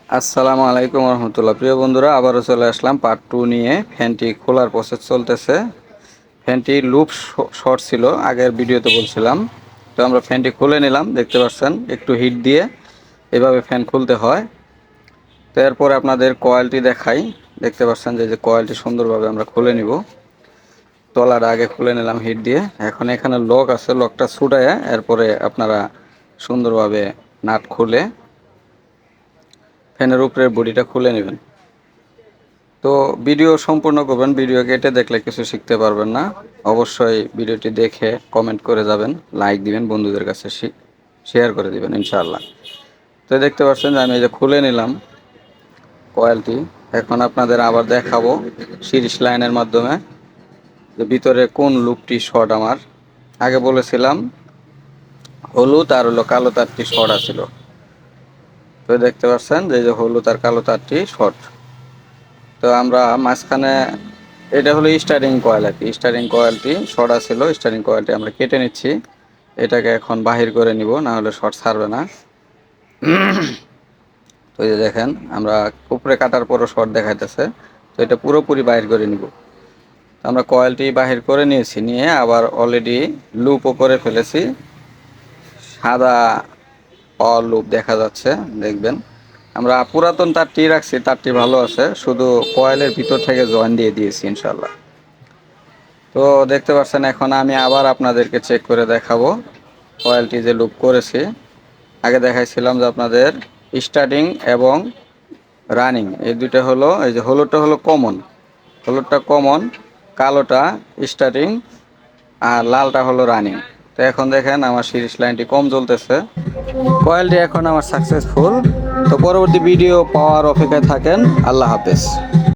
আসসালামু আলাইকুম রহমতুল্লাহ। প্রিয় বন্ধুরা, আবারও চলে আসলাম পার্ট 2 নিয়ে। ফ্যানটি খোলার প্রসেস চলতেছে। ফ্যানটি লুপ শর্ট ছিল, আগের ভিডিওতে বলছিলাম। তো আমরা ফ্যানটি খুলে নিলাম, দেখতে পাচ্ছেন একটু হিট দিয়ে এভাবে ফ্যান খুলতে হয়। তো এরপরে আপনাদের কয়েলটি দেখাই। দেখতে পাচ্ছেন যে কয়েলটি সুন্দরভাবে আমরা খুলে নিব। তলাটা আগে খুলে নিলাম হিট দিয়ে। এখন এখানে লক আছে, লকটা ছুটায় এরপরে আপনারা সুন্দরভাবে নাট খুলে ফ্যানের উপরের বডিটা খুলে নেবেন। তো ভিডিও সম্পূর্ণ করবেন, ভিডিও কেটে দেখলে কিছু শিখতে পারবেন না। অবশ্যই ভিডিওটি দেখে কমেন্ট করে যাবেন, লাইক দিবেন, বন্ধুদের কাছে শেয়ার করে দিবেন ইনশাআল্লাহ। তো দেখতে পাচ্ছেন যে আমি এই যে খুলে নিলাম কয়েলটি। এখন আপনাদের আবার দেখাবো সিরিজ লাইনের মাধ্যমে যে ভিতরে কোন লুপটি শর্ট। আমার আগে বলেছিলাম হলুদ আর হলো কালো তারটি শর্ট আছিল। তো দেখতে পাচ্ছেন যে হলুদ আর কালো তারটি শর্ট। তো আমরা মাঝখানে, এটা হলো স্টারিং কয়েল আর কি। স্টারিং কয়েলটি শর্ট ছিল, স্টারিং কয়েলটি আমরা কেটে নিচ্ছি। এটাকে এখন বাহির করে নিব, না হলে শর্ট ছাড়বে না। তো এই যে দেখেন, আমরা উপরে কাটার পরও শর্ট দেখাইতেছে। তো এটা পুরোপুরি বাহির করে নিব। আমরা কয়েলটি বাহির করে নিয়েছি, নিয়ে আবার অলরেডি লুপও করে ফেলেছি। সাদা লুপ দেখা যাচ্ছে, দেখবেন। আমরা পুরাতন তারটি রাখছি, তারটি ভালো আছে, শুধু কয়েলের ভিতর থেকে জয়েন দিয়ে দিয়েছি ইনশাল্লাহ। তো দেখতে পাচ্ছেন, এখন আমি আবার আপনাদেরকে চেক করে দেখাবো কয়েলটি যে লুপ করেছি। আগে দেখাইছিলাম যে আপনাদের স্টার্টিং এবং রানিং এই দুইটা হলো, এই যে হলুদটা হলো কমন, হলুদটা কমন, কালোটা স্টার্টিং, আর লালটা হলো রানিং। তো এখন দেখেন আমার সিরিজ লাইনটি কম জ্বলতেছে। কয়েলটি এখন আমার সাকসেসফুল। তো পরবর্তী ভিডিও পাওয়ার অপেক্ষায় থাকেন। আল্লাহ হাফেজ।